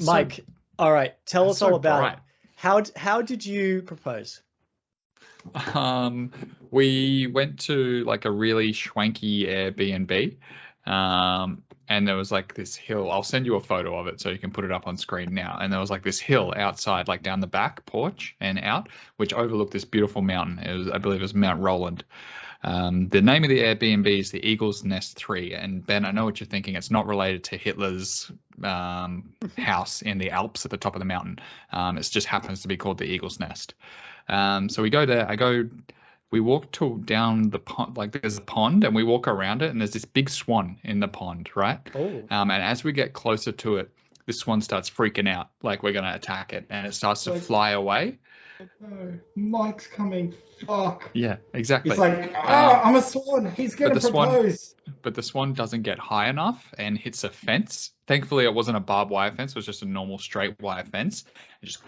Mike, all right, tell us all about it. bright. How did you propose? We went to like a really schwanky Airbnb, and there was like this hill. I'll send you a photo of it so you can put it up on screen now. And there was like this hill outside, like down the back porch and out, which overlooked this beautiful mountain. I believe it was Mount Roland. The name of the Airbnb is the Eagles Nest 3. And Ben, I know what you're thinking. It's not related to Hitler's house in the Alps at the top of the mountain. It just happens to be called the Eagles Nest. So we go there. We walk down the pond, like there's a pond, and we walk around it, and there's this big swan in the pond, right? Oh. And as we get closer to it, this swan starts freaking out, like we're going to attack it, and it starts to fly away. No, Mike's coming. Fuck. Yeah, exactly. It's like, I'm a swan. He's going to propose. But the swan doesn't get high enough and hits a fence. Thankfully, it wasn't a barbed wire fence. It was just a normal straight wire fence. It just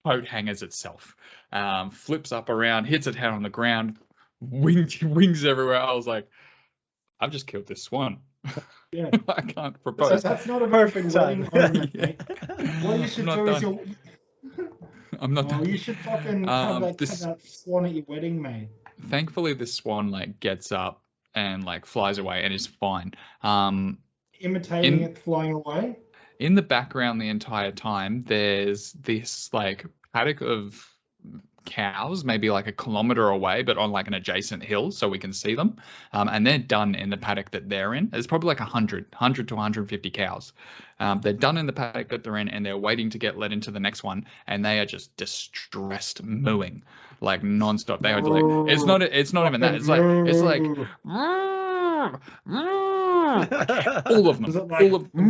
coat hangers itself, flips up around, hits its head on the ground, wings everywhere. I was like, I've just killed this swan. Yeah. I can't propose. So that's not a perfect time. Yeah. What you should do is I'm not done. You should fucking have that swan at your wedding, mate. Thankfully, this swan like gets up and like flies away and is fine. Imitating it flying away. In the background the entire time, there's this like paddock of cows, maybe like a kilometer away, but on like an adjacent hill, so we can see them. And they're done in the paddock that they're in. There's probably like 100 to 150 cows. They're done in the paddock that they're in, and they're waiting to get led into the next one. And they are just distressed mooing, like nonstop. They are like, it's not even that. It's like all of them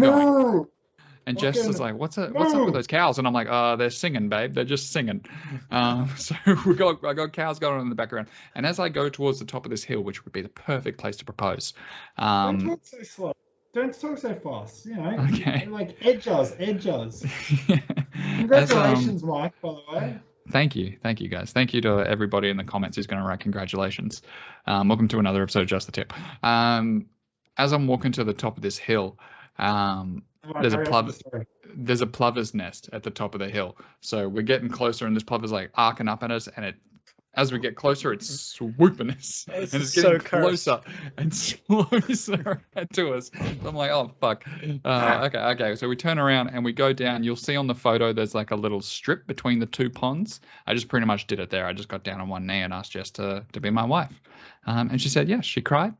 going. And Jess was like, what's up with those cows? And I'm like, they're singing, babe. They're just singing. So I got cows going on in the background. And as I go towards the top of this hill, which would be the perfect place to propose. Don't talk so slow. Don't talk so fast. You know, okay. Like edge us. Congratulations, Mike, by the way. Thank you, guys. Thank you to everybody in the comments who's going to write congratulations. Welcome to another episode of Just the Tip. As I'm walking to the top of this hill, there's a plover's nest at the top of the hill. So we're getting closer, and this plover's like arcing up at us, and as we get closer, it's swooping us, and it's getting closer and closer to us. So I'm like, oh fuck. Okay. So we turn around and we go down. You'll see on the photo there's like a little strip between the two ponds. I just pretty much did it there. I just got down on one knee and asked Jess to be my wife, and she said yes. She cried.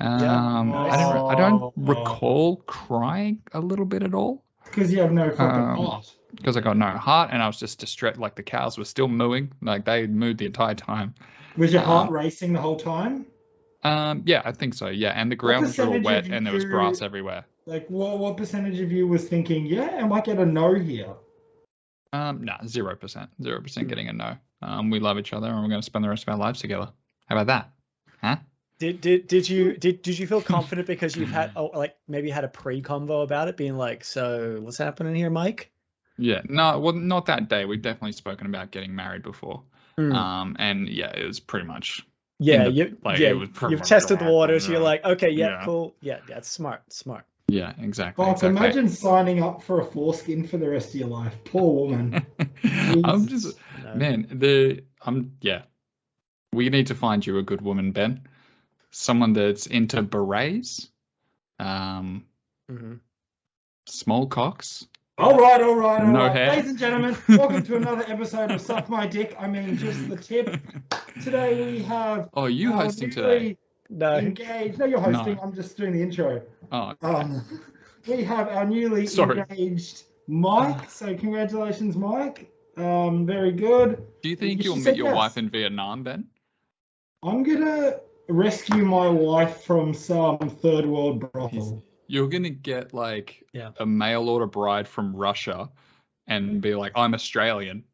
I don't recall crying a little bit at all. Because you have no fucking heart. Because I got no heart, and I was just distressed. Like the cows were still mooing, like they mooed the entire time. Was your heart racing the whole time? Yeah, I think so. Yeah, and the ground was all wet, and there was grass everywhere. Like, what percentage of you was thinking, yeah, I might get a no here? No, 0%. 0% getting a no. We love each other, and we're going to spend the rest of our lives together. How about that? Huh? Did you feel confident because you've had maybe had a pre-convo about it, being like, so what's happening here, Mike? Yeah, no, well, not that day. We've definitely spoken about getting married before. And yeah, it was pretty much. Yeah, you've tested the waters. You're like, okay, cool. Yeah, that's smart. Yeah, exactly. Fuck, imagine signing up for a foreskin for the rest of your life. Poor woman. We need to find you a good woman, Ben. Someone that's into berets, small cocks. All right. No hair. Ladies and gentlemen, welcome to another episode of Suck My Dick. I mean, just the tip. Today we have. Oh, are you hosting today? No. Engaged. No, you're hosting. No. I'm just doing the intro. Oh. Okay. We have our newly engaged Mike. So congratulations, Mike. Very good. Do you think you'll meet your wife in Vietnam, Ben? I'm gonna rescue my wife from some third world brothel. You're going to get like a mail order bride from Russia and be like, I'm Australian,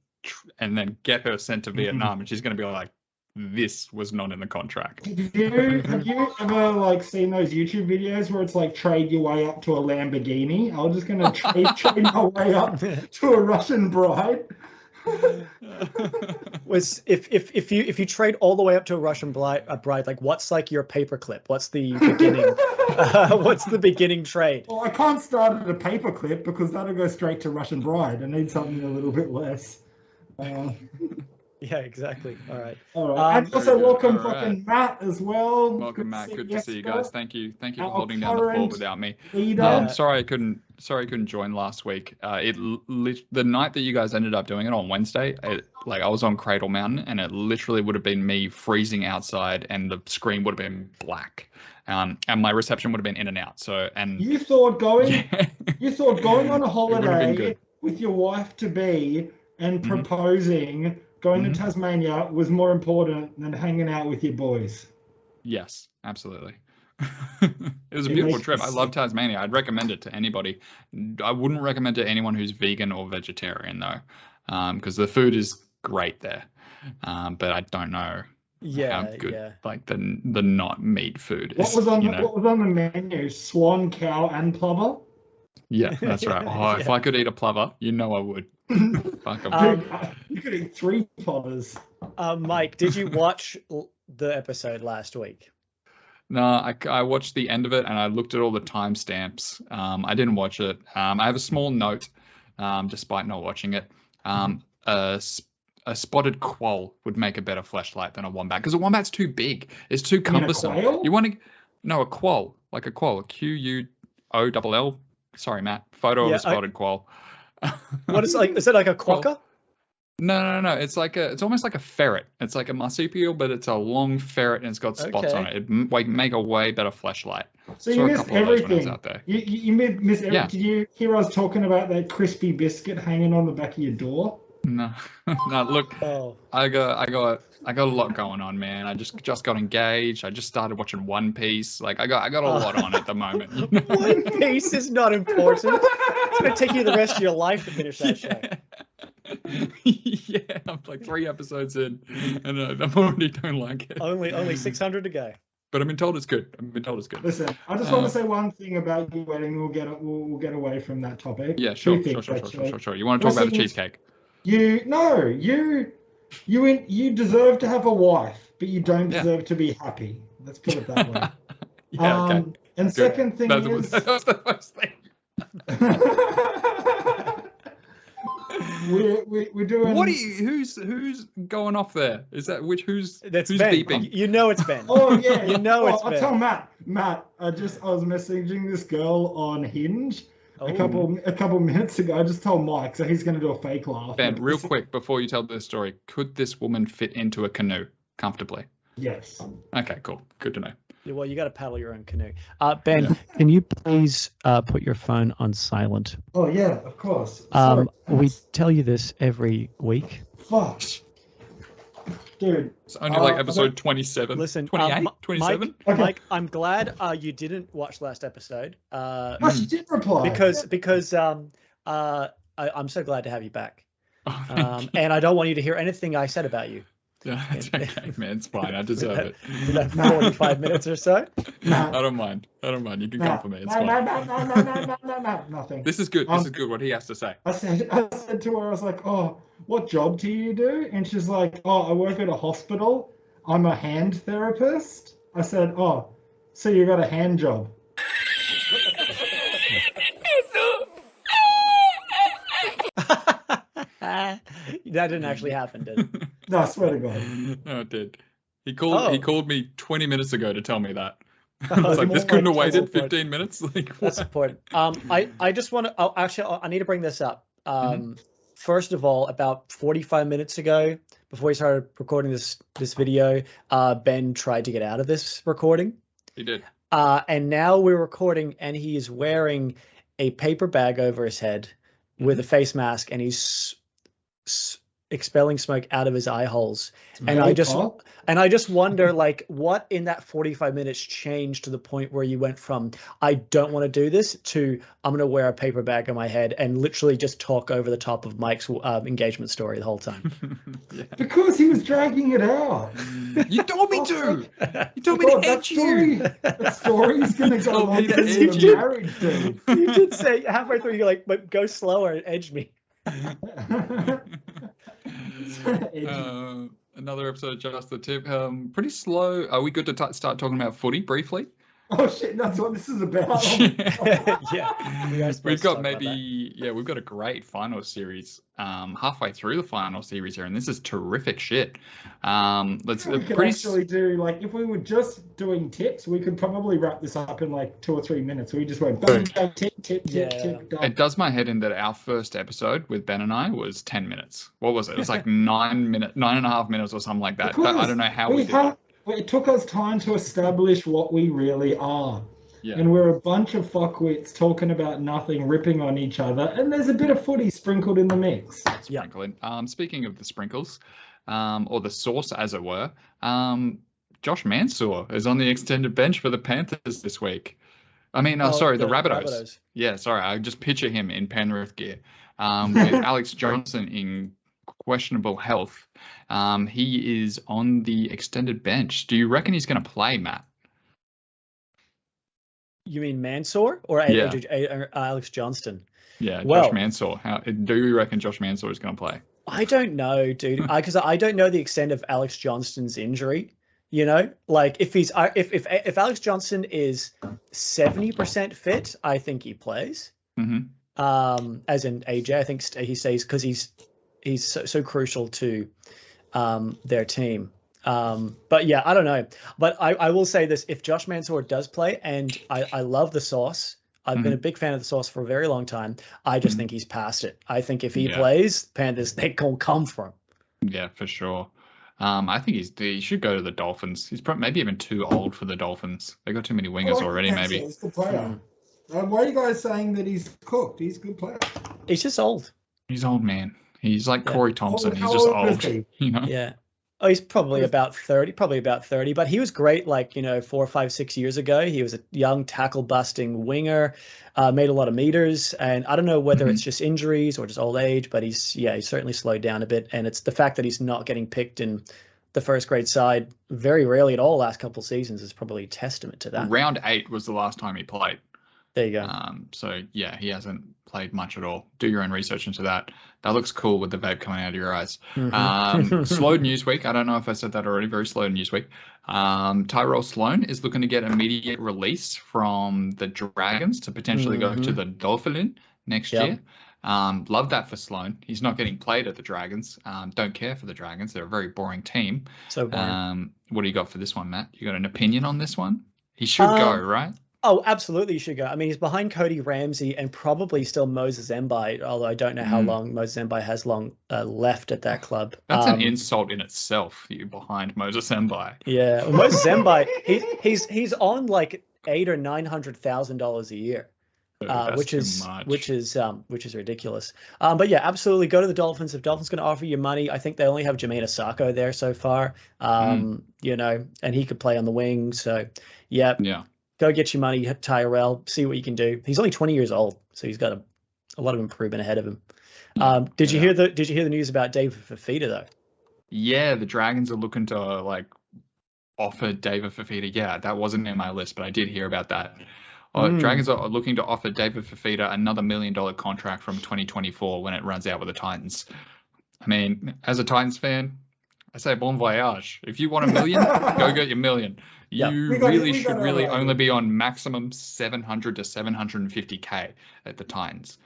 and then get her sent to Vietnam, and she's going to be like, this was not in the contract. Have you ever like seen those YouTube videos where it's like trade your way up to a Lamborghini? I'm just going to trade my way up to a Russian bride. Was if you trade all the way up to a Russian bride, like what's like your paperclip? What's the beginning? What's the beginning trade? Well, I can't start at a paperclip because that'll go straight to Russian bride. I need something a little bit less. Yeah, exactly. All right. And also welcome All fucking Matt as well. Welcome, Matt. Good to see you guys. Thank you for Our holding down the fort current without me. leader. Sorry I couldn't join last week. The night that you guys ended up doing it on Wednesday, I was on Cradle Mountain, and it literally would have been me freezing outside, and the screen would have been black, and my reception would have been in and out. You thought going on a been holiday good. with your wife to be and proposing. Going to Tasmania was more important than hanging out with your boys. Yes, absolutely. It was a beautiful trip. I love Tasmania. I'd recommend it to anybody. I wouldn't recommend it to anyone who's vegan or vegetarian though, because the food is great there. But I don't know how good like the not meat food is. What was on the menu? Swan, cow, and plover. Yeah, that's right. Oh, if I could eat a plover, I would. Fuck 'em. You could eat 3 plovers. Mike, did you watch the episode last week? No, I watched the end of it and I looked at all the timestamps. I didn't watch it. I have a small note, despite not watching it. A spotted quoll would make a better fleshlight than a wombat because a wombat's too big. It's too cumbersome. A quoll, like a quoll, Quoll. Sorry, Matt. Photo of a spotted quoll. What is like? Is it like a quokka? No. It's almost like a ferret. It's like a marsupial, but it's a long ferret and it's got spots on it. It make a way better fleshlight. So you missed everything. Out there. You missed everything. Yeah. Did you hear us talking about that crispy biscuit hanging on the back of your door? No. Look, I got a lot going on, man. I just got engaged. I just started watching One Piece. Like I got a lot on at the moment. You know? One Piece is not important. It's gonna take you the rest of your life to finish that show. Yeah, I'm like 3 episodes in, and I already don't like it. Only 600 to go. But I've been told it's good. Listen, I just want to say one thing about your wedding. We'll get away from that topic. Yeah, sure. You want to talk about the cheesecake? You deserve to have a wife, but you don't deserve to be happy. Let's put it that way. Okay. And good. Second thing that was the first thing. We're doing. What are you? Who's going off there? Is that who's Ben. beeping? You know it's Ben. Oh yeah, it's Ben. I'll tell Matt. I was messaging this girl on Hinge. A couple minutes ago, I just told Mike, so he's going to do a fake laugh. Ben, real quick before you tell this story, could this woman fit into a canoe comfortably? Yes. Okay, cool. Good to know. Well, you got to paddle your own canoe. Ben, can you please put your phone on silent? Oh yeah, of course. We tell you this every week. Fuck. Dude. It's only like episode 27. Listen, 28, 27. Mike, I'm glad you didn't watch last episode. She did reply. Because I'm so glad to have you back. And I don't want you to hear anything I said about you. Yeah, it's okay, man. It's fine. I deserve it. 45 minutes or so. I don't mind. You can come for me. It's fine. No, nothing. This is good. This is good. What he has to say. I said to her, I was like, "Oh, what job do you do?" And she's like, "Oh, I work at a hospital. I'm a hand therapist." I said, "Oh, so you got a hand job?" That didn't actually happen, did it? No, I swear to God. No, it did. He called me 20 minutes ago to tell me that. I was like, this couldn't have waited 15 minutes. Like, what? That's important. I just want to. I need to bring this up. First of all, about 45 minutes ago, before we started recording this video, Ben tried to get out of this recording. He did. And now we're recording, and he is wearing a paper bag over his head with a face mask, and he's expelling smoke out of his eye holes. And I just wonder, like, what in that 45 minutes changed to the point where you went from I don't want to do this to I'm going to wear a paper bag on my head and literally just talk over the top of Mike's engagement story the whole time. Yeah. Because he was dragging it out. You told me to. You told me to edge you. That story's going to go longer than you're married to. You did say halfway through, you're like, but go slower and edge me. Another episode of Just the Tip. Pretty slow. Are we good to start talking about footy briefly? Oh shit, that's what this is about. Yeah, we've got we've got a great final series halfway through the final series here, and this is terrific shit. We could actually do, like, if we were just doing tips, we could probably wrap this up in like 2 or 3 minutes. We just went bang, bang, tip, done. It does my head in that our first episode with Ben and I was 10 minutes. What was it? It was like 9.5 minutes or something like that. I don't know how we did that. It took us time to establish what we really are. Yeah. And we're a bunch of fuckwits talking about nothing, ripping on each other, and there's a bit of footy sprinkled in the mix. Sprinkling. Speaking of the sprinkles, or the sauce as it were, Josh Mansour is on the extended bench for the Panthers this week. I mean, the Rabbitohs. Yeah, sorry, I just picture him in Penrith gear with Alex Johnson in questionable health. He is on the extended bench. Do you reckon he's going to play, Matt? You mean Mansour or Alex Johnston? Yeah, Josh Mansour. Do you reckon Josh Mansour is going to play? I don't know, dude. Because I don't know the extent of Alex Johnston's injury. You know, like if if Alex Johnston is 70% fit, I think he plays. Mm-hmm. As in AJ, I think he stays because he's so crucial to their team. But yeah, I don't know. But I will say this: if Josh Mansour does play, and I love the sauce, I've been a big fan of the sauce for a very long time. I just think he's past it. I think if he plays, Panthers, they gonna come for him. Yeah, for sure. I think he should go to the Dolphins. He's maybe even too old for the Dolphins. They got too many wingers already. Maybe. He's a good player. Why are you guys saying that he's cooked? He's a good player. He's just old. He's old, man. He's like Corey Thompson. He's just old. You know? Yeah. Oh, he's probably about 30, but he was great, 4, 5, 6 years ago. He was a young tackle busting winger, made a lot of meters, and I don't know whether it's just injuries or just old age, but he's certainly slowed down a bit. And it's the fact that he's not getting picked in the first grade side very rarely at all last couple of seasons is probably a testament to that. Round 8 was the last time he played. There you go. So yeah, he hasn't played much at all. Do your own research into that. That looks cool with the vape coming out of your eyes. Slow news week. I don't know if I said that already. Very slow news week. Tyrell Sloan is looking to get immediate release from the Dragons to potentially go to the Dolphins next year. Love that for Sloan. He's not getting played at the Dragons. Don't care for the Dragons. They're a very boring team. So boring. What do you got for this one, Matt? You got an opinion on this one? He should go, right? Oh, absolutely, you should go. I mean, he's behind Cody Ramsey and probably still Moses Mbai, although I don't know how long Moses Mbai has left at that club. That's an insult in itself, you behind Moses Mbai. Yeah, well, Moses Mbai, he's on like $800,000 or $900,000 a year, which is ridiculous. But yeah, absolutely, go to the Dolphins. If Dolphins going to offer you money, I think they only have Jermaine Asako there so far. You know, and he could play on the wing. So yeah. Go get your money, Tyrell. See what you can do. He's only 20 years old, so he's got a lot of improvement ahead of him. Did you hear the news about David Fifita though? Yeah, the Dragons are looking to offer David Fifita. Yeah, that wasn't in my list, but I did hear about that. Dragons are looking to offer David Fifita another $1 million contract from 2024 when it runs out with the Titans. I mean, as a Titans fan, I say bon voyage. If you want $1 million, go get your $1 million. You should only be on maximum 700 to 750K at the Titans.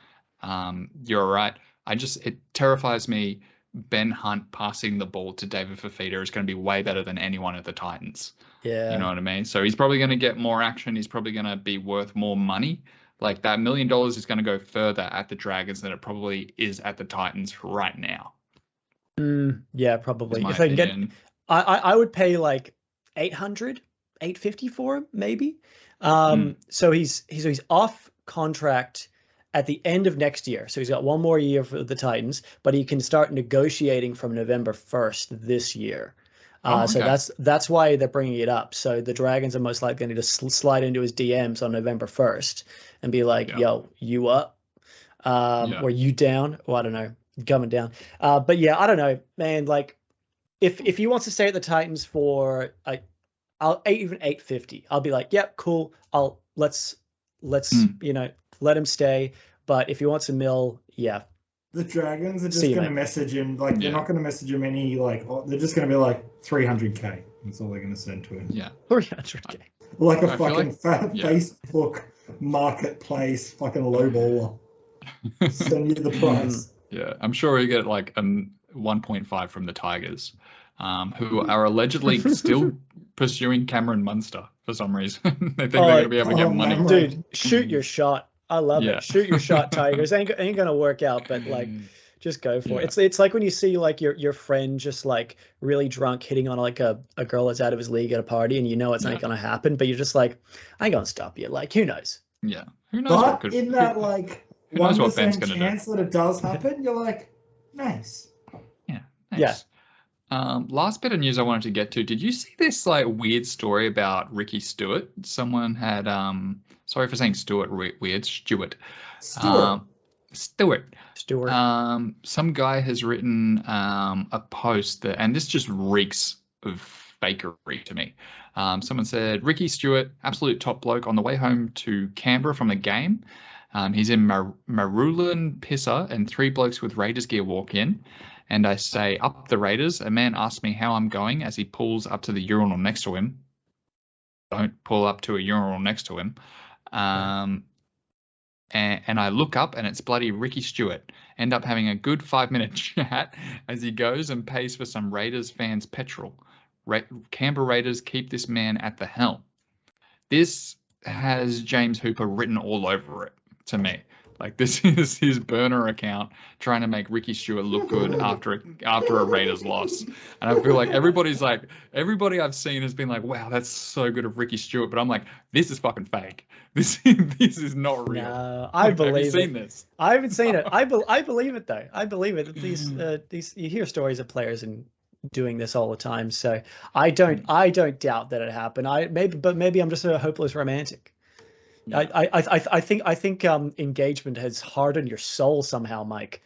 You're right. It terrifies me. Ben Hunt passing the ball to David Fifita is going to be way better than anyone at the Titans. Yeah. You know what I mean? So he's probably going to get more action. He's probably going to be worth more money. Like that $1 million is going to go further at the Dragons than it probably is at the Titans right now. Yeah, probably. If they can get, I would pay like 850 for him, maybe. So he's off contract at the end of next year. So he's got one more year for the Titans, but he can start negotiating from November 1st this year. So that's why they're bringing it up. So the Dragons are most likely going to just slide into his DMs on November 1st and be like, yo, you up? Or you down? Well, I don't know. Coming down. But yeah, I don't know, man. Like if he wants to stay at the Titans for even 850, I'll be like, yep, cool. Let's let him stay. But if he wants $1 million, yeah, The Dragons are See just you, going to mate. message him, like, they're Yeah. not going to message him any, like, they're just going to be like, 300k. That's all they're going to send to him. Yeah. 300k. Like a I feel fucking yeah. Facebook marketplace fucking lowballer. Send you the price. Yeah, I'm sure you get like 1.5 from the Tigers, who are allegedly still pursuing Cameron Munster for some reason. They think they're going to be able to get money. Dude, shoot your shot. I love Yeah. it. Shoot your shot, Tigers. Ain't gonna work out, but like, just go for it. It's like when you see like your friend just like really drunk hitting on like a girl that's out of his league at a party, and you know it's not gonna happen, but you're just like, I ain't gonna stop you. Like, who knows? Yeah, who knows what But could. in that, like, who knows what Ben's 1% gonna do? chance that it does happen, you're like, nice. Yeah. Thanks. Last bit of news I wanted to get to. Did you see this like weird story about Ricky Stuart? Someone had sorry for saying Stuart weird. Stuart. Stuart. Some guy has written a post that, and this just reeks of fakery to me. Someone said, Ricky Stuart, absolute top bloke, on the way home to Canberra from the game. He's in Maroolin pisser and 3 blokes with Raiders gear walk in. And I say, up the Raiders. A man asks me how I'm going as he pulls up to the urinal next to him. Don't pull up to a urinal next to him. And I look up and it's bloody Ricky Stuart. End up having a good 5-minute chat as he goes and pays for some Raiders fans' petrol. Canberra Raiders keep this man at the helm. This has James Hooper written all over it to me. Like, this is his burner account trying to make Ricky Stuart look good after a Raiders loss. And I feel like everybody I've seen has been like, wow, that's so good of Ricky Stuart. But I'm like, this is fucking fake. This is not real. No, I believe have you seen this? I haven't seen it. I believe it though. I believe it. These you hear stories of players and doing this all the time. So I don't doubt that it happened. Maybe I'm just a hopeless romantic. Yeah. I think engagement has hardened your soul somehow, Mike.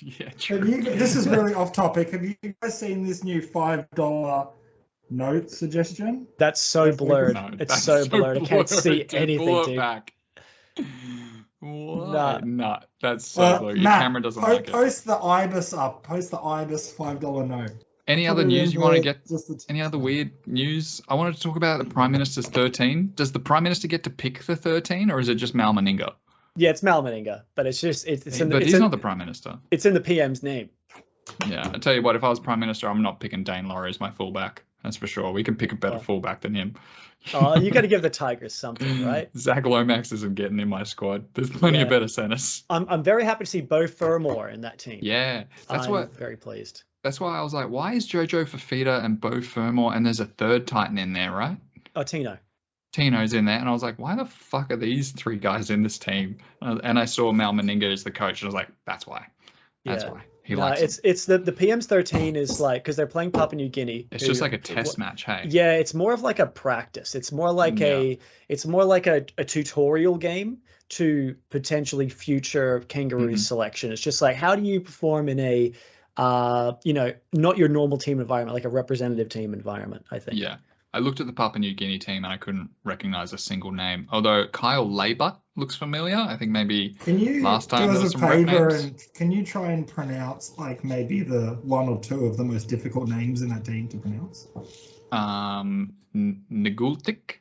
Yeah, true. This is really off topic. Have you guys seen this new $5 note suggestion? That's so blurred. No, it's so blurred. I can't see anything, dude. Back. What? No, that's so blurry. Your Matt, camera doesn't like it. Post the IBIS up. Post the IBIS $5 note. Any other news you want to get? Any other weird news? I wanted to talk about the Prime Minister's 13. Does the Prime Minister get to pick the 13, or is it just Mal Meninga? Yeah, it's Mal Meninga, but it's just it's in the. But he's not the Prime Minister. It's in the PM's name. Yeah, I tell you what, if I was Prime Minister, I'm not picking Dane Laurie as my fullback. That's for sure. We can pick a better fullback than him. Oh, you got to give the Tigers something, right? Zach Lomax isn't getting in my squad. There's plenty of better centers. I'm very happy to see Bo Furmore in that team. Yeah, I'm very pleased. That's why I was like, why is Jojo Fifita and Bo Furmore and there's a third Titan in there, right? Oh, Tino. Tino's in there. And I was like, why the fuck are these 3 guys in this team? And I saw Mal Meninga as the coach and I was like, that's why. That's why. He likes it's the PM's 13 is like, because they're playing Papua New Guinea. It's just like a test match, hey? Yeah, it's more of like a practice. It's more like a tutorial game to potentially future Kangaroo selection. It's just like, how do you perform in a not your normal team environment, like a representative team environment, I think. Yeah. I looked at the Papua New Guinea team and I couldn't recognize a single name. Although Kyle Labour looks familiar. I think maybe last time there was some rep names. And can you try and pronounce like maybe the 1 or 2 of the most difficult names in that team to pronounce? Nagultik.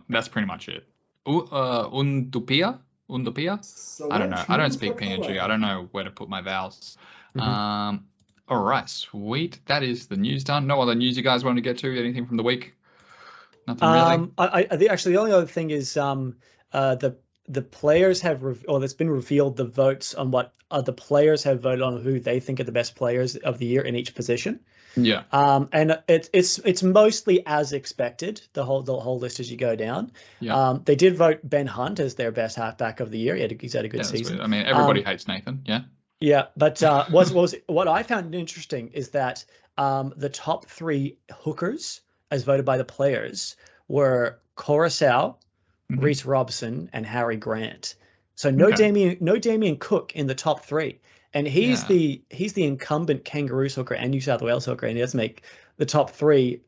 That's pretty much it. Undupia. So I don't know. I don't speak PNG. I don't know where to put my vowels. All right, sweet. That is the news done. No other news you guys want to get to? Anything from the week? Nothing really. Actually, the only other thing is the players have, it's been revealed the votes on what the players have voted on who they think are the best players of the year in each position. Yeah. And it's mostly as expected, the whole list as you go down. Yeah. They did vote Ben Hunt as their best halfback of the year. He's had a good season. Sweet. I mean, everybody hates Nathan. Yeah. Yeah, but what I found interesting is that the top 3 hookers, as voted by the players, were Coruscant, Reece Robson, and Harry Grant. So no Damien Cook in the top 3, and he's the incumbent Kangaroos hooker and New South Wales hooker, and he does make the top 3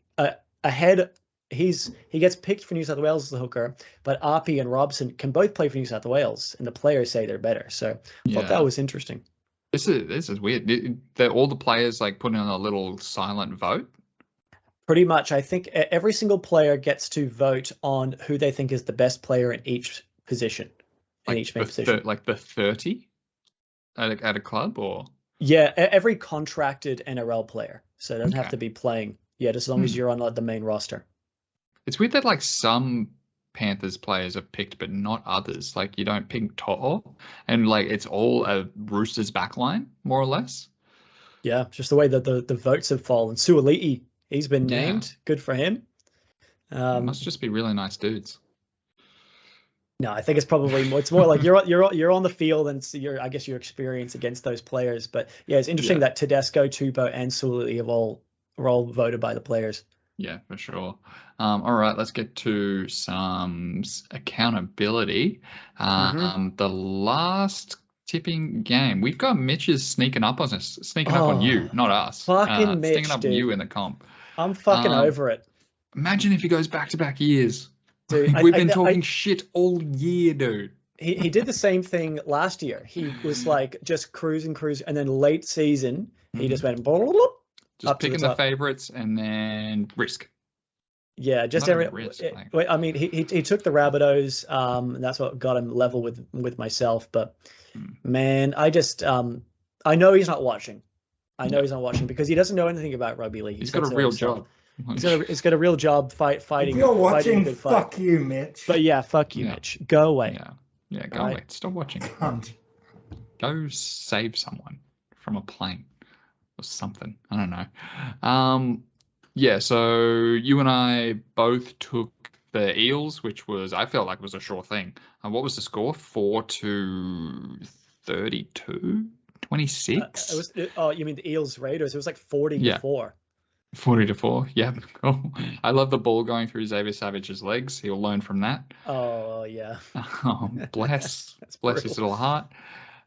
ahead he gets picked for New South Wales as the hooker, but RP and Robson can both play for New South Wales, and the players say they're better. So I thought that was interesting. This is weird. They're all the players like putting on a little silent vote. Pretty much, I think every single player gets to vote on who they think is the best player in each position, like in each main position. Like the 30 at a club, or every contracted NRL player. So it doesn't have to be playing. Yeah, just as long as you're on like the main roster. It's weird that like some Panthers players are picked, but not others. Like you don't pick To'o, and like it's all a Roosters backline, more or less. Yeah, just the way that the votes have fallen. Suoli'i, he's been named. Good for him. Must just be really nice dudes. No, I think it's probably more. It's more like you're on the field, and so I guess your experience against those players. But yeah, it's interesting that Tedesco, Tupou, and Suoli'i were all voted by the players. Yeah, for sure. All right, let's get to some accountability. The last tipping game, we've got Mitch's sneaking up on us, up on you, not us. Fucking Mitch, sneaking up on you in the comp. I'm fucking over it. Imagine if he goes back-to-back years. Dude, we've been talking shit all year, dude. He did the same thing last year. He was like just cruising, and then late season he just went just picking the favorites and then risk. Yeah, just risk. I mean, he took the Rabbitohs. And that's what got him level with myself. But man, I just I know he's not watching. I know he's not watching because he doesn't know anything about rugby league. He's got a real job. He's got a real job fighting. If you're watching, fighting fuck you, Mitch. But yeah, fuck you, Mitch. Go away. Yeah, go away. Stop watching. Cunt. Go save someone from a plane or something. I don't know. Yeah, so you and I both took the Eels, which I felt like was a sure thing. What was the score? 4-32? 26? You mean the Eels Raiders? It was like 40-4. 40-4. Yeah. Cool. I love the ball going through Xavier Savage's legs. He'll learn from that. Oh yeah. Bless his little heart.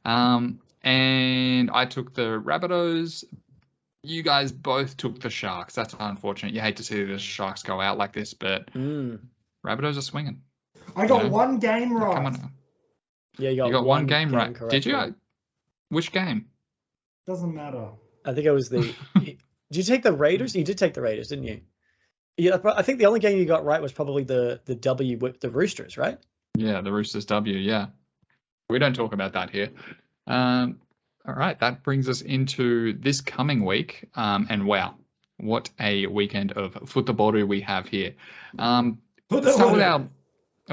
And I took the Rabbitohs. You guys both took the Sharks. That's unfortunate. You hate to see the Sharks go out like this, but Rabbitohs are swinging. I got one game right. Come on. Yeah, you got one game right. Correct. Did you? Which game? Doesn't matter. I think it was the. Did you take the Raiders? You did take the Raiders, didn't you? Yeah, I think the only game you got right was probably the W with the Roosters, right? Yeah, the Roosters W. Yeah, we don't talk about that here. All right, that brings us into this coming week. And wow, what a weekend of football we have here. Start with our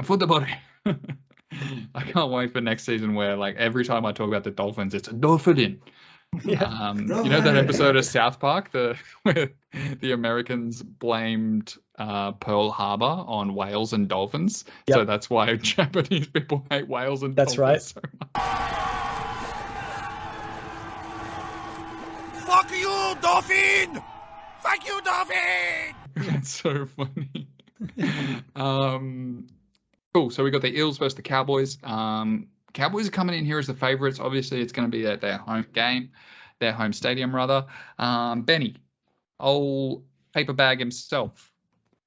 football. I can't wait for next season where like every time I talk about the Dolphins, it's a Dolphin. Yeah. You know that episode of South Park, where the Americans blamed Pearl Harbor on whales and dolphins. Yep. So that's why Japanese people hate whales and dolphins. That's right. So much. Fuck you, Dolphin! Fuck you, Dolphin! That's so funny. Cool. So we got the Eels versus the Cowboys. Cowboys are coming in here as the favourites. Obviously, it's going to be their home game, their home stadium, rather. Benny, old paper bag himself,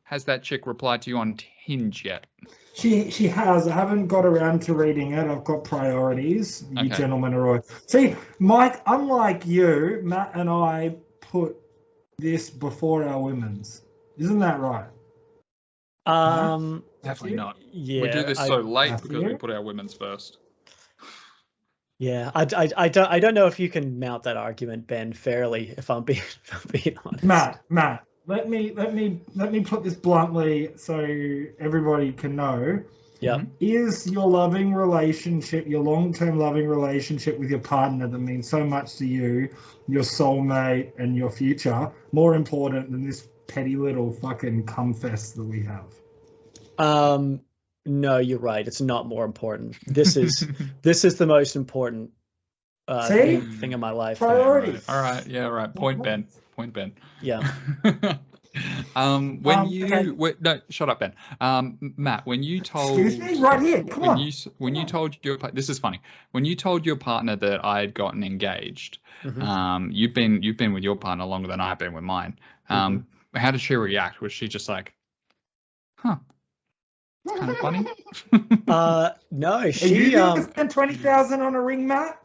has that chick replied to you on Hinge yet? She has. I haven't got around to reading it. I've got priorities. You gentlemen are all. See, Mike, unlike you, Matt and I put this before our women's. Isn't that right? Definitely not. Yeah, we do this so late because we put our women's first. Yeah, I don't know if you can mount that argument, Ben, fairly. If I'm being honest. Matt, let me put this bluntly so everybody can know. Yeah. Is your loving relationship, your long-term loving relationship with your partner that means so much to you, your soulmate and your future, more important than this petty little fucking cum fest that we have? No, you're right. It's not more important. This is the most important thing in my life. Priorities. All right. Yeah. Right. Point Ben. Yeah. No, shut up, Ben. Matt, when you told, excuse me, right here. Come on. When you told this is funny. When you told your partner that I had gotten engaged, you've been with your partner longer than I've been with mine. How did she react? Was she just like, Huh. Kind of funny. No, Are she you going to spend 20,000 on a ring, Matt?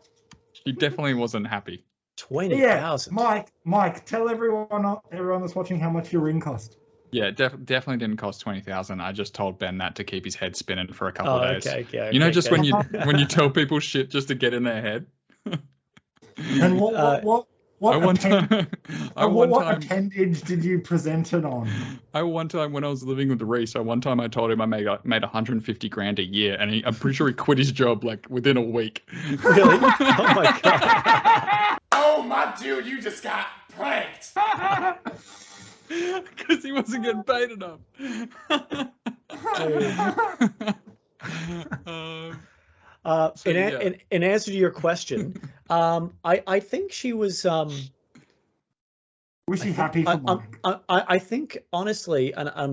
She definitely wasn't happy. 20,000. Mike, tell everyone that's watching how much your ring cost. Yeah, definitely didn't cost 20,000. I just told Ben that to keep his head spinning for a couple of days. Okay, you know, just okay. when you tell people shit just to get in their head. And what appendage did you present it on? One time when I was living with Reese, one time I told him I made 150 grand a year, and I'm pretty sure he quit his job like within a week. Really? Oh my god. Oh, my dude, you just got pranked. Because he wasn't getting paid enough. In answer to your question, I think she was. Was she happy for Mike? I think honestly, and I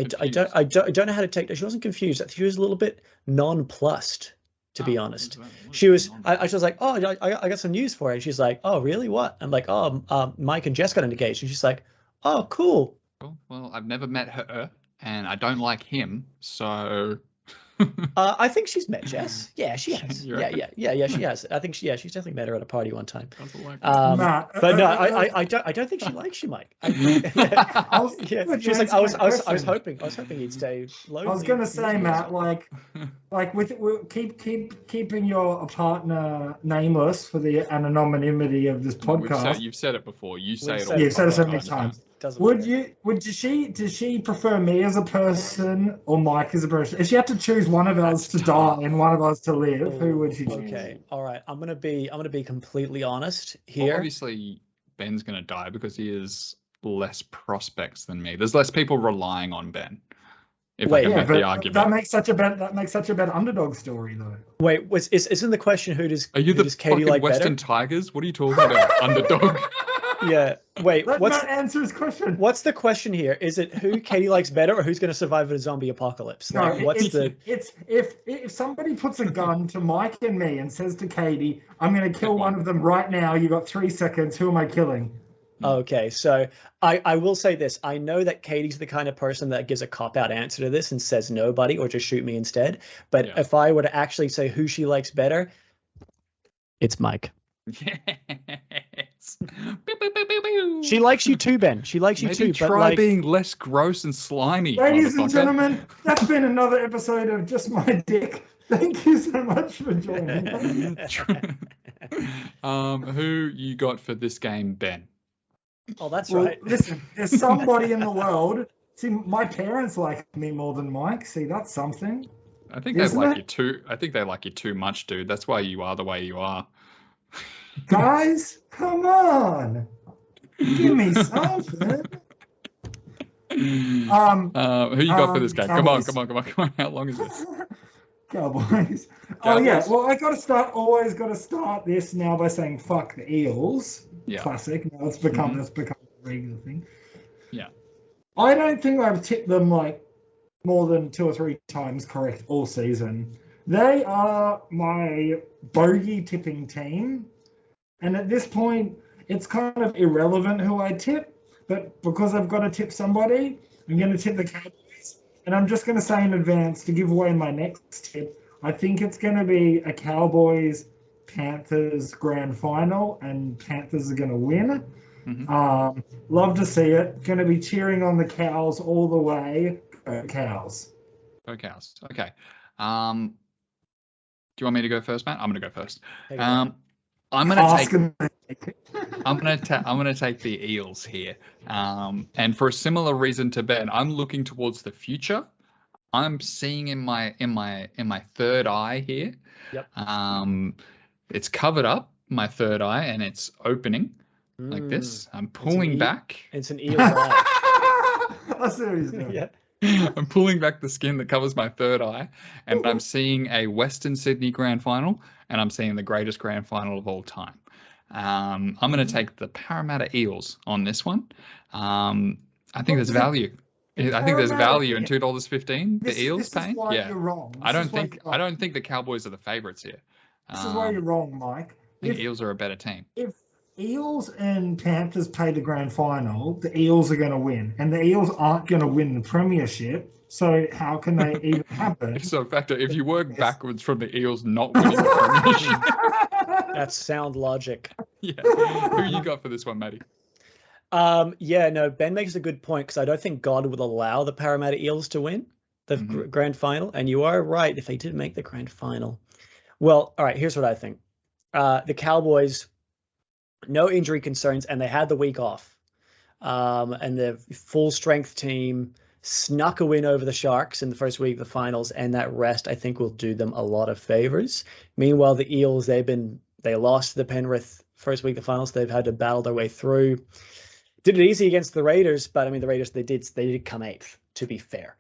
don't know how to take that. She wasn't confused. I think she was a little bit nonplussed, to be honest. She was. I was like, oh, I got some news for her. And she's like, oh, really? What? I'm like, oh, Mike and Jess got engaged. And she's like, oh, cool. Well, I've never met her, and I don't like him, so. I think she's met Jess. Yeah, she has. Yeah, she has. I think she's definitely met her at a party one time. But no, I don't think she likes you, Mike. She was like, I was hoping he'd stay lonely. I was gonna say, Matt, like keeping your partner nameless for the anonymity of this podcast. You've said it before. You say it all. You've said it so many times. Does she prefer me as a person or Mike as a person? If she had to choose one of us to die and one of us to live, who would she choose? Okay, all right. I'm gonna be completely honest here. Well, obviously, Ben's gonna die because he has less prospects than me. There's less people relying on Ben. If I can make the argument. That makes such a bad underdog story, though. Wait, isn't the question who does? Are you the fucking like Western better? Tigers? What are you talking about, underdog? Yeah. Wait. Let Matt answer his question. What's the question here? Is it who Katie likes better, or who's going to survive in a zombie apocalypse? Like, it's if somebody puts a gun to Mike and me and says to Katie, "I'm going to kill one of them right now. You got 3 seconds. Who am I killing?" Okay, so I will say this. I know that Katie's the kind of person that gives a cop-out answer to this and says nobody or just shoot me instead. But if I were to actually say who she likes better, it's Mike. Yes. She likes you too, Ben. She likes you too. But try being less gross and slimy. Ladies and gentlemen, that's been another episode of Just My Dick. Thank you so much for joining. Who you got for this game, Ben? Oh, that's right. Listen, there's somebody in the world. See, my parents like me more than Mike. See, that's something. I think they like you too. I think they like you too much, dude. That's why you are the way you are. Guys, come on. Give me something. Who you got for this game? Cowboys. Come on. How long is this? Cowboys. Oh yeah. Well, always got to start this now by saying fuck the Eels. Yeah. Classic. Now it's become a regular thing. Yeah. I don't think I've tipped them like more than 2 or 3 times correct all season. They are my bogey tipping team. And at this point, it's kind of irrelevant who I tip. But because I've got to tip somebody, I'm going to tip the Cowboys. And I'm just going to say in advance to give away my next tip, I think it's going to be a Cowboys-Panthers grand final. And Panthers are going to win. Mm-hmm. Love to see it. Going to be cheering on the Cows all the way. Go Cows. Go Cows. Okay. Do you want me to go first, Matt? I'm going to go first. I'm going to take the Eels here. And for a similar reason to Ben, I'm looking towards the future. I'm seeing in my third eye here. Yep. It's covered up, my third eye, and it's opening like this. I'm pulling back. It's an eel's eye. I see what he's doing. Yeah. I'm pulling back the skin that covers my third eye, and I'm seeing a Western Sydney grand final, and I'm seeing the greatest grand final of all time. I'm going to take the Parramatta Eels on this one. I think there's value. I think there's value in $2.15. The Eels paying. Yeah. You're wrong. I don't think the Cowboys are the favourites here. This is why you're wrong, Mike. I think Eels are a better team. Eels and Panthers play the grand final, the Eels are going to win, and the Eels aren't going to win the premiership. So how can they even happen? So, in fact, if you work backwards from the Eels not winning the premiership, That's sound logic. yeah. Who you got for this one, Matty? Yeah, no, Ben makes a good point because I don't think God would allow the Parramatta Eels to win the grand final. And you are right if they did make the grand final. Well, all right, here's what I think. The Cowboys, no injury concerns, and they had the week off. And the full strength team snuck a win over the Sharks in the first week of the finals, and that rest I think will do them a lot of favors. Meanwhile, the Eels, they lost to the Penrith first week of the finals. They've had to battle their way through. Did it easy against the Raiders, but I mean the Raiders they did come 8th, to be fair.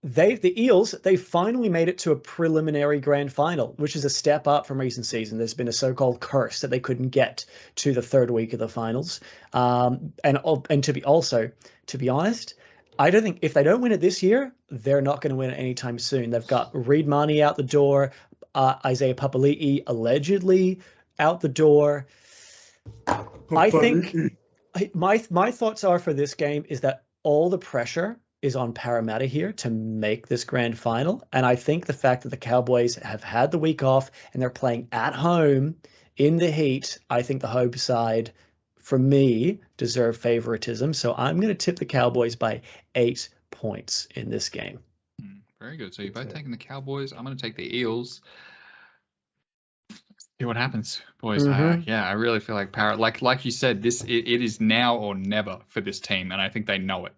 The Eels, they finally made it to a preliminary grand final, which is a step up from recent season. There's been a so-called curse that they couldn't get to the third week of the finals. And to be honest, I don't think if they don't win it this year, they're not going to win it anytime soon. They've got Reed Mahoney out the door, Isaiah Papali'i allegedly out the door. I think my thoughts are for this game is that all the pressure is on Parramatta here to make this grand final. And I think the fact that the Cowboys have had the week off and they're playing at home in the heat, I think the home side, for me, deserve favoritism. So I'm going to tip the Cowboys by 8 points in this game. Very good. So you're both taking the Cowboys. I'm going to take the Eels. See what happens, boys. Yeah, I really feel like like you said, it is now or never for this team, and I think they know it.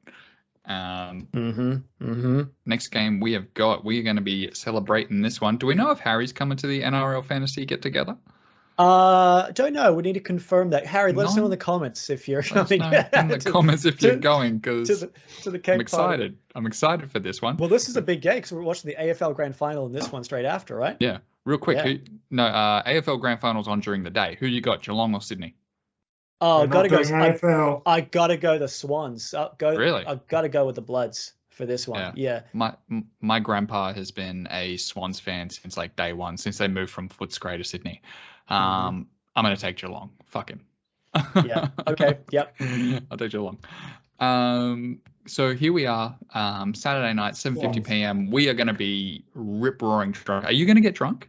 Next game we are going to be celebrating this one. Do we know if Harry's coming to the NRL fantasy get together? Don't know. We need to confirm that. Harry, let us know in the comments if you're coming. In the comments if you're going, because to the cake I'm excited. I'm excited for this one. Well, this is a big game because we're watching the AFL Grand Final and this one straight after, right? Yeah. Real quick. AFL Grand Finals on during the day. Who you got, Geelong or Sydney? Oh, I gotta go. AFL. I gotta go the Swans. Really? I gotta go with the Bloods for this one. Yeah. My grandpa has been a Swans fan since like day one, since they moved from Footscray to Sydney. I'm gonna take Geelong. Fuck him. Yeah. Okay. Yep. I'll take Geelong. So here we are, Saturday night, 7:50 p.m. We are gonna be rip roaring drunk. Are you gonna get drunk?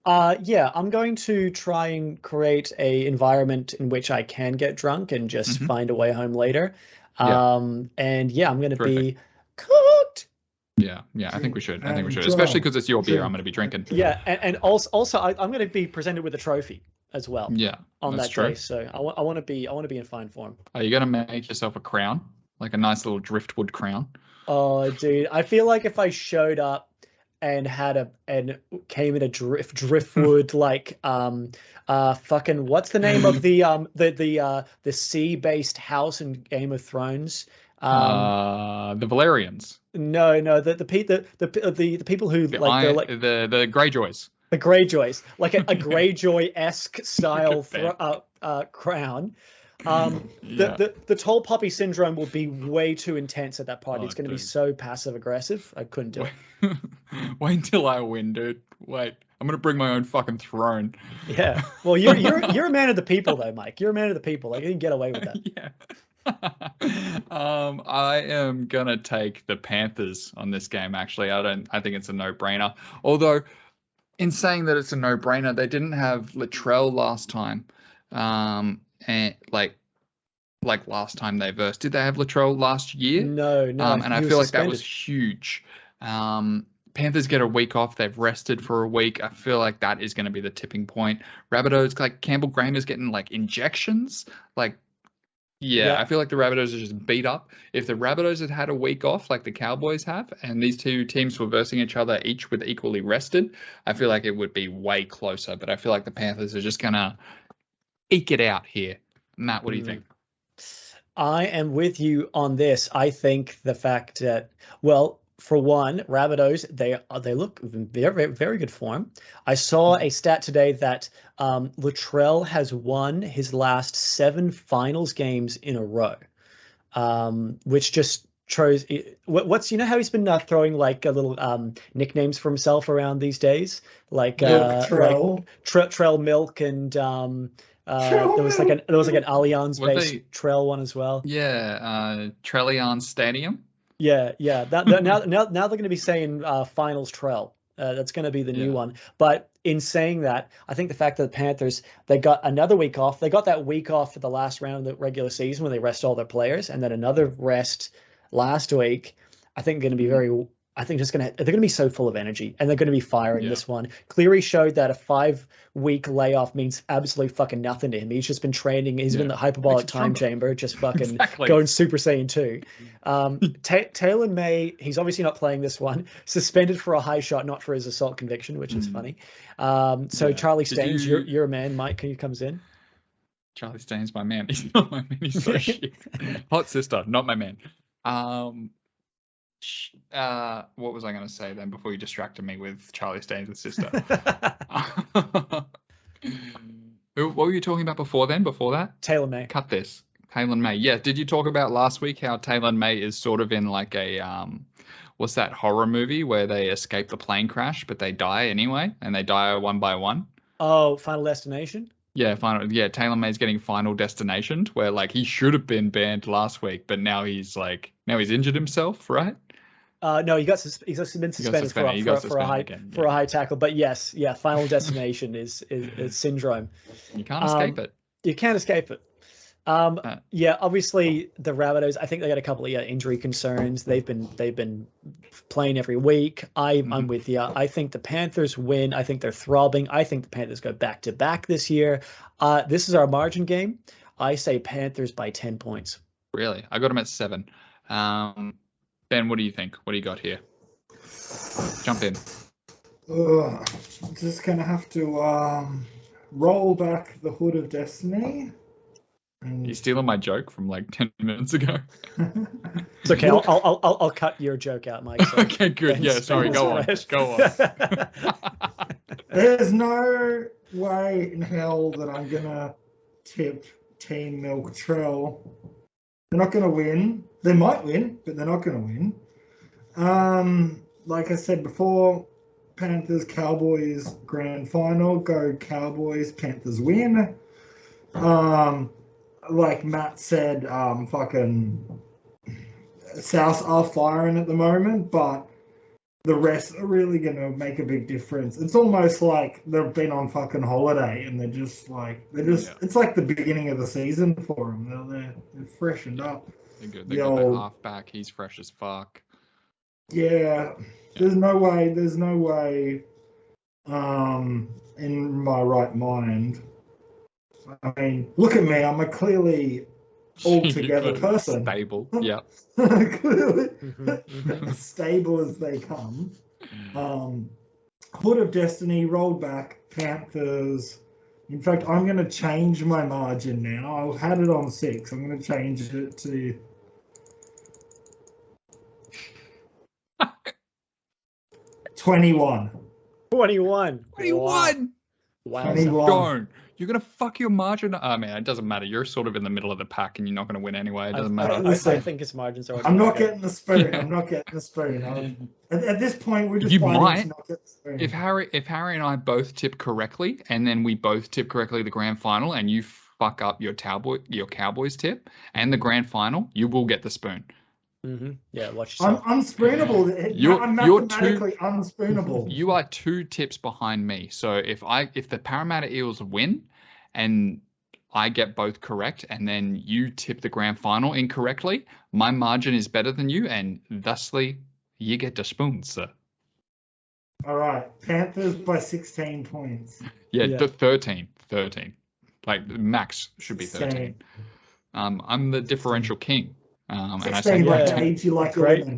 Yeah, I'm going to try and create a environment in which I can get drunk and just find a way home later. And yeah, I'm going to be cooked. Yeah, I think we should. Especially because it's your beer. I'm going to be drinking. Yeah, and also I'm going to be presented with a trophy as well. Yeah, on that true. day. So I want to be in fine form. Are you going to make yourself a crown, like a nice little driftwood crown? Oh, dude, I feel like if I showed up and came in a driftwood like fucking what's the name of the sea-based house in Game of Thrones? The Valerians. No, the people who the Greyjoys. The Greyjoys, like a Greyjoy-esque style crown. The tall poppy syndrome will be way too intense at that party. It's going to be so passive aggressive. I couldn't do it. Wait until I win, dude. Wait, I'm going to bring my own fucking throne. Yeah. Well, you're a man of the people, though, Mike. You're a man of the people. Like you can get away with that. Yeah. I am gonna take the Panthers on this game. Actually, I think it's a no-brainer. Although, in saying that it's a no-brainer, they didn't have Latrell last time. And like last time they versed, did they have Latrell last year? No. And I feel like that was huge. Panthers get a week off. They've rested for a week. I feel like that is going to be the tipping point. Rabbitohs, like Campbell Graham is getting like injections. Like, yeah, I feel like the Rabbitohs are just beat up. If the Rabbitohs had a week off like the Cowboys have, and these two teams were versing each other each with equally rested, I feel like it would be way closer. But I feel like the Panthers are just going to eke it out here. Matt, what do you think? I am with you on this. I think the fact that, well, for one, Rabbitohs, they look very, very good form. I saw a stat today that Latrell has won his last 7 finals games in a row, which just what's how he's been throwing like a little nicknames for himself around these days, like Trell Milk, and there was like an Allianz based Trell one as well. Yeah, Trellian Stadium. Yeah. Now they're going to be saying Finals Trell. That's going to be the new one. But in saying that, I think the fact that the Panthers, they got another week off. They got that week off for the last round of the regular season when they rest all their players, and then another rest last week. I think going to be they're going to be so full of energy, and they're going to be firing this one. Cleary showed that a 5-week layoff means absolutely fucking nothing to him. He's just been training. He's been in the hyperbolic time chamber, just fucking going Super Saiyan 2. Taylor May, he's obviously not playing this one. Suspended for a high shot, not for his assault conviction, which is funny. Charlie Staines, you're a man. Mike, can you comes in? Charlie Staines, my man. He's not my man. He's so shit. Hot sister, not my man. What was I going to say then before you distracted me with Charlie Staines' sister? What were you talking about before then? Before that? Taylor May. Cut this. Taylor May. Yeah. Did you talk about last week how Taylor May is sort of in like a what's that horror movie where they escape the plane crash but they die anyway, and they die one by one? Oh, Final Destination? Yeah, Taylor May's getting Final Destination, where like he should have been banned last week, but now he's injured himself, right? No, he's been suspended for a high tackle. But yes, Final Destination is syndrome. You can't escape it. You can't escape it. Obviously the Rabbitohs, I think they got a couple of injury concerns. They've been playing every week. I'm with you. I think the Panthers win. I think they're throbbing. I think the Panthers go back to back this year. This is our margin game. I say Panthers by 10 points. Really? I got them at 7. Ben, what do you think? What do you got here? Jump in. Just gonna have to roll back the hood of destiny. You're stealing my joke from like 10 minutes ago. It's okay. I'll cut your joke out, Mike. So okay, good. Yeah, sorry. Go on. There's no way in hell that I'm gonna tip Team Milk Trell. They're not gonna win. They might win, but they're not gonna win. Like I said before, Panthers Cowboys grand final. Go Cowboys. Panthers win. Like Matt said, fucking South are firing at the moment, but the rest are really going to make a big difference. It's almost like they've been on fucking holiday and it's like the beginning of the season for them. They're freshened up. They're good. They got their half back. He's fresh as fuck. Yeah. There's no way in my right mind. I mean, look at me. I'm a clearly all-together person. Stable, yeah. Clearly stable as they come. Hood of Destiny, rolled back, Panthers. In fact, I'm going to change my margin now. I had it on 6. I'm going to change it to... $21. 21. Wow. 21. Don't. You're going to fuck your margin. I mean, it doesn't matter. You're sort of in the middle of the pack and you're not going to win anyway. It doesn't matter. I think his margins are... I'm not getting the spoon. At this point, we're just you fighting might. to not get the spoon. If Harry and I both tip correctly, and then we both tip correctly the grand final, and you fuck up your Cowboys tip and the grand final, you will get the spoon. Mm-hmm. Yeah, watch I'm yourself. unspoonable. I'm mathematically unspoonable. You are 2 tips behind me. So if the Parramatta Eels win and I get both correct and then you tip the grand final incorrectly, my margin is better than you and thusly you get the spoon, sir. All right. Panthers by 16 points. Yeah. 13. Like max should be 13. Same. I'm the differential king. And I say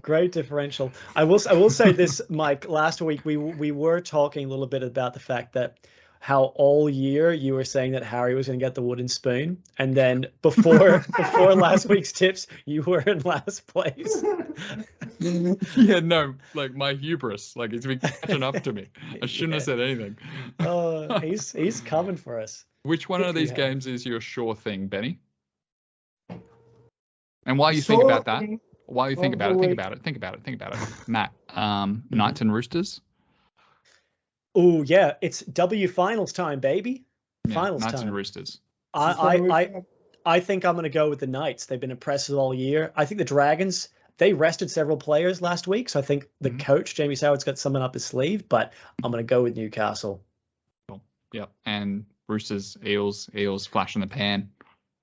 great differential. I will say this, Mike. Last week we were talking a little bit about the fact that how all year you were saying that Harry was going to get the wooden spoon, and then before last week's tips, you were in last place. Yeah, no, like my hubris, like it's been catching up to me. I shouldn't have said anything. Oh, he's coming for us. Which one of these games is your sure thing, Benny? And while you think about that, While you think about it. Matt, Knights and Roosters. Oh yeah, it's W finals time, baby. Finals Knights time. and Roosters. I think I'm going to go with the Knights. They've been impressive all year. I think the Dragons, they rested several players last week, so I think the coach, Jamie Soward's got something up his sleeve, but I'm going to go with Newcastle. Cool. Yep. And Roosters, Eels, flash in the pan.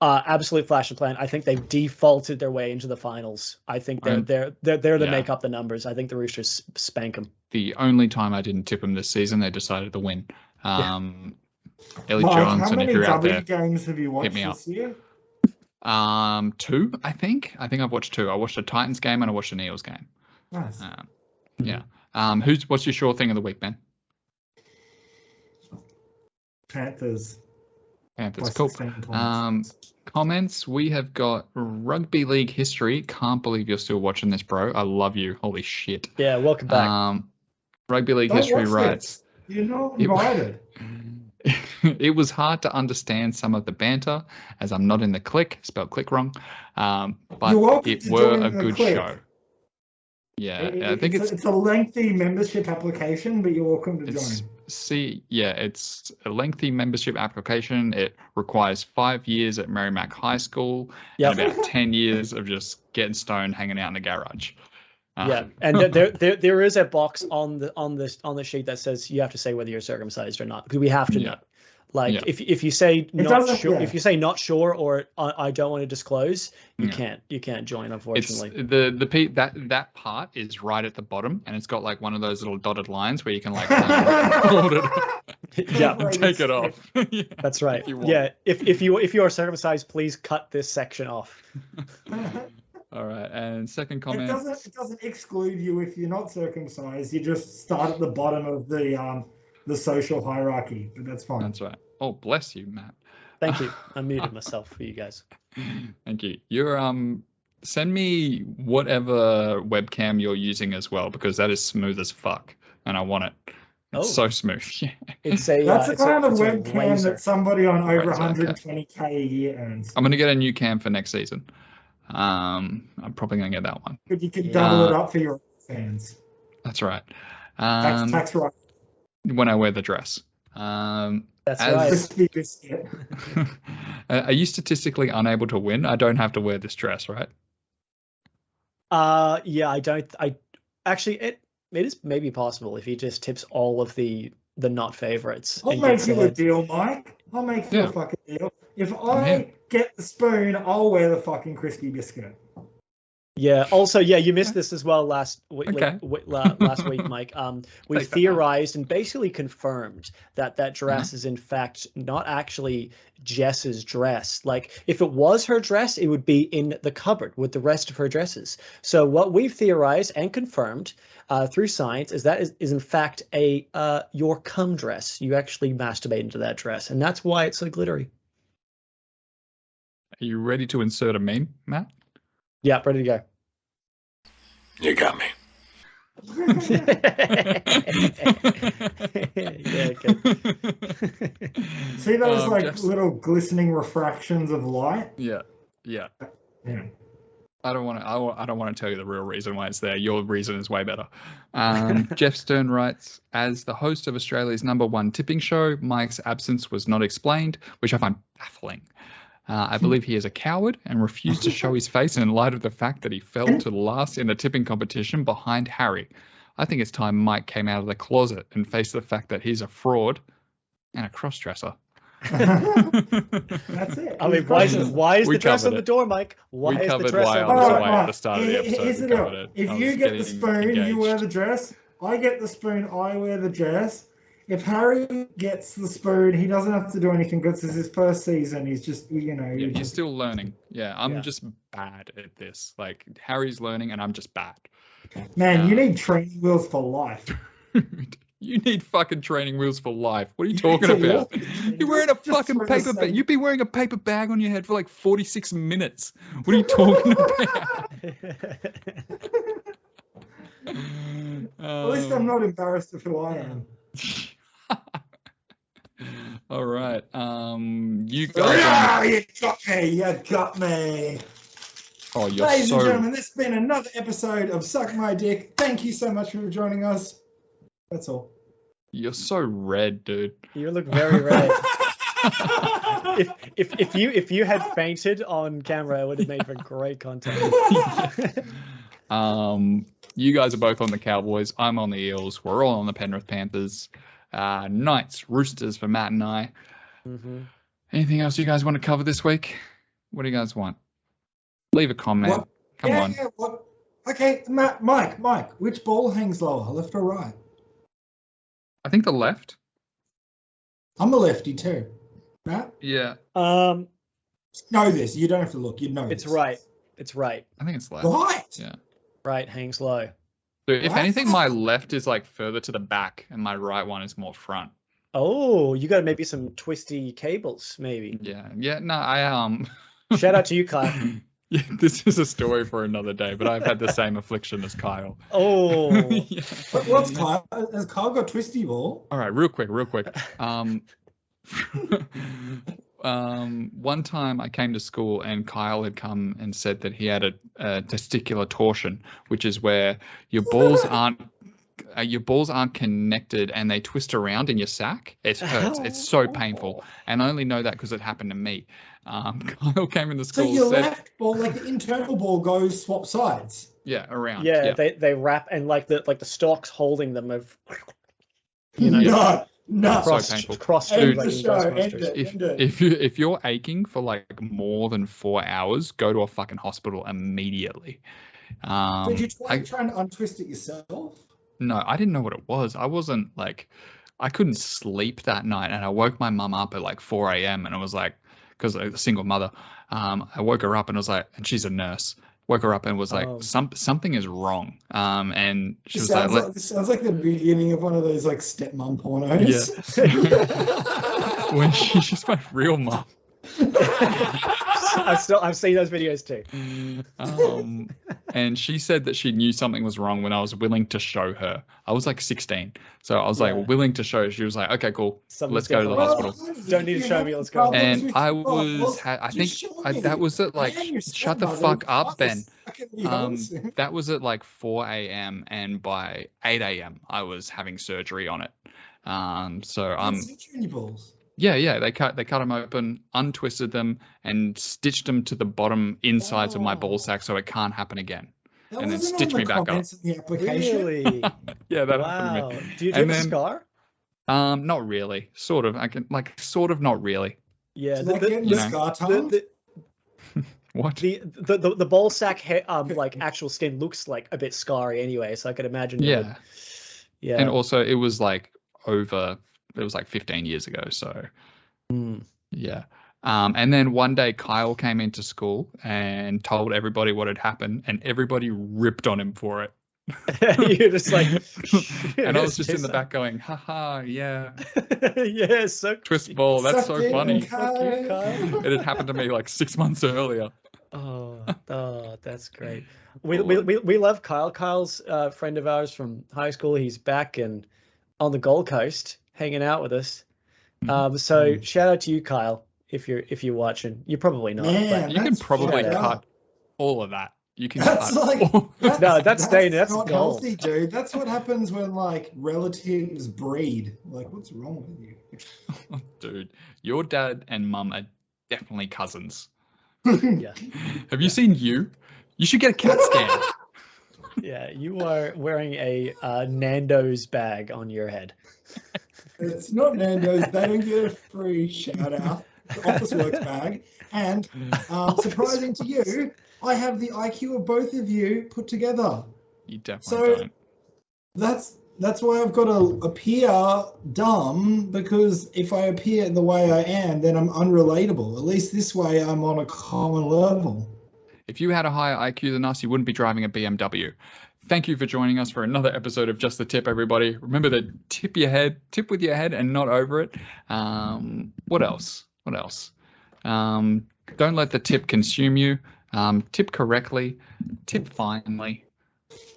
Absolute flash in the pan. I think they've defaulted their way into the finals. I think they're to make up the numbers. I think the Roosters spank them. The only time I didn't tip them this season, they decided to win. Ellie Mark, Johnson, how many if you're out W there, games have you watched this year? 2, I think. I think I've watched 2. I watched a Titans game and I watched an Eels game. Nice. Yeah. What's your sure thing of the week, Ben? Panthers. Cool. Comments. We have got rugby league history. Can't believe you're still watching this, bro. I love you. Holy shit. Yeah, welcome back. Rugby league history writes. You're not invited. It was hard to understand some of the banter, as I'm not in the click, spelled click wrong, but it were a good show. Yeah, I think it's a lengthy membership application, but you're welcome to join. It's a lengthy membership application. It requires 5 years at Merrimack High School and about 10 years of just getting stoned, hanging out in the garage. And there is a box on the sheet that says you have to say whether you're circumcised or not, because we have to know. If you say not sure, if you say not sure or I don't want to disclose, you can't join, unfortunately. It's that part is right at the bottom, and it's got like one of those little dotted lines where you can like hold it up. Take it off. That's right. If you are circumcised, please cut this section off. All right, and second comment. It doesn't exclude you if you're not circumcised. You just start at the bottom of the social hierarchy, but that's fine. That's right. Oh, bless you, Matt. Thank you. I muted myself for you guys. Thank you. You're send me whatever webcam you're using as well, because that is smooth as fuck, and I want it. It's so smooth. That's the kind of webcam that somebody on over 120k a year earns. I'm gonna get a new cam for next season. I'm probably gonna get that one. But you can double it up for your fans. That's right. Tax right. When I wear the dress. That's right. Are you statistically unable to win? I don't have to wear this dress, right? Yeah, I don't. I actually, it is maybe possible if he just tips all of the not favorites. I'll make you a deal, Mike. I'll make you a fucking deal. If I get the spoon, I'll wear the fucking crispy biscuit. Yeah. Also, you missed this as well last week, last week, Mike. We theorized and basically confirmed that dress is in fact not actually Jess's dress. Like, if it was her dress, it would be in the cupboard with the rest of her dresses. So what we've theorized and confirmed through science is that is in fact your cum dress. You actually masturbate into that dress, and that's why it's so glittery. Are you ready to insert a meme, Matt? Yeah, ready to go. You got me. Yeah, good. See those little glistening refractions of light? Yeah. I don't want to tell you the real reason why it's there. Your reason is way better. Jeff Stern writes, as the host of Australia's #1 tipping show, Mike's absence was not explained, which I find baffling. I believe he is a coward and refused to show his face in light of the fact that he fell to last in the tipping competition behind Harry. I think it's time Mike came out of the closet and faced the fact that he's a fraud and a crossdresser. That's it. I mean, why is the dress on the door, Mike? Why is the dress on the door? At the start of the episode. If you get the spoon, you wear the dress. I get the spoon, I wear the dress. If Harry gets the spoon, he doesn't have to do anything good. This is his first season. He's just, he's still learning. Yeah, I'm just bad at this. Like, Harry's learning and I'm just bad. Man, you need training wheels for life. You need fucking training wheels for life. What are you talking about? You're wearing a fucking paper bag. You've been wearing a paper bag on your head for like 46 minutes. What are you talking about? At least I'm not embarrassed of who I am. All right. You guys. You got me. Oh, you're Ladies so... and gentlemen, this has been another episode of Suck My Dick. Thank you so much for joining us. That's all. You're so red, dude. You look very red. if you had fainted on camera, it would have made for great content. You guys are both on the Cowboys. I'm on the Eels. We're all on the Penrith Panthers. Knights, Roosters for Matt and I. Mm-hmm. Anything else you guys want to cover this week? What do you guys want? Leave a comment. What? Come on. Yeah, what? Okay, Mike, which ball hangs lower, left or right? I think the left. I'm a lefty too. Matt? Yeah. Know this. You don't have to look. You know It's this. right. It's right. I think it's left. Right. Yeah. Right hangs low. So if What? anything, my left is like further to the back and my right one is more front. Oh, you got maybe some twisty cables, maybe. Yeah. Yeah. No, I Shout out to you, Kyle. Yeah, this is a story for another day, but I've had the same affliction as Kyle. Oh. Yeah. What's Kyle? Has Kyle got twisty ball? All right, real quick. One time I came to school and Kyle had come and said that he had a testicular torsion, which is where your balls aren't connected and they twist around in your sack. It hurts. It's so painful, and I only know that because it happened to me. Kyle came into So school. your said, left ball, like the internal ball, goes swap sides. Yeah, around. Yeah, they wrap and like the stalks holding them have, you know, No. cross So painful. cross End like the show. End Ghostbusters. it. If you're aching for like more than 4 hours, go to a fucking hospital immediately. Did you try and untwist it yourself? No, I didn't know what it was. I couldn't sleep that night, and I woke my mum up at like 4 a.m. and I was like, because I'm a single mother, I woke her up and was like, and she's a nurse. Woke her up and was like, something is wrong. And she was like, this sounds like the beginning of one of those like stepmom pornos. Yeah. When she's my real mum. I've seen those videos too. And she said that she knew something was wrong when I was willing to show her. I was like 16, so I was like willing to show her. She was like, "Okay, cool, let's go to the hospital." Don't need to show me. Let's go. And I was, I think that was at like, shut the fuck up, Ben. That was at like 4 a.m. and by 8 a.m. I was having surgery on it. So I'm. Yeah, they cut them open, untwisted them, and stitched them to the bottom insides of my ball sack so it can't happen again. And then stitched me back up. Really? Yeah, that happened to me. Do you have a scar? Not really. Sort of. I can sort of, not really. Yeah. What? The ball sack like actual skin looks like a bit scarry anyway, so I could imagine. Yeah. Yeah. And also it was like 15 years ago. So yeah. And then one day Kyle came into school and told everybody what had happened, and everybody ripped on him for it. You're just like, and I was just in the back going, haha, yeah. Yeah, so twist ball, that's so funny. Fuck you, Kyle. It had happened to me like 6 months earlier. Oh, that's great. We love Kyle. Kyle's a friend of ours from high school. He's back and on the Gold Coast hanging out with us. So shout out to you, Kyle, if you're watching. You're probably not. Man, you can probably cut all of that. You can that's cut. Like, that's not gold. healthy, dude. That's what happens when like relatives breed. Like, what's wrong with you? Dude, your dad and mum are definitely cousins. Yeah. Have you seen you? You should get a CAT scan. Yeah, you are wearing a Nando's bag on your head. It's not Nando's. They don't get a free shout out. The Office Works bag. And surprising to you, I have the IQ of both of you put together. You definitely don't. That's why I've got to appear dumb, because if I appear the way I am, then I'm unrelatable. At least this way I'm on a common level. If you had a higher IQ than us, you wouldn't be driving a BMW. Thank you for joining us for another episode of Just the Tip, everybody. Remember to tip with your head and not over it. What else? Don't let the tip consume you. Tip correctly, tip finely,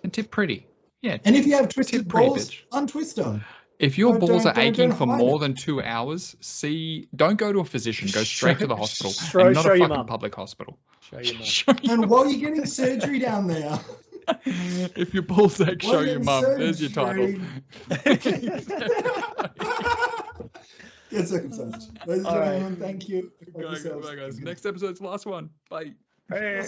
and tip pretty. Yeah. And if you have twisted pretty, balls, bitch. untwist them. If your balls are don't aching for hide more it. than 2 hours, don't go to a physician. Go straight to the hospital, show and not a your fucking mum. public hospital. Show your mum. Show your And mum. while you're getting surgery down there, If your balls ache, show while your you're mum. getting There's your title. Get circumcised. Ladies and All right. gentlemen, thank you. Go, guys. Next episode's the last one. Bye. Hey.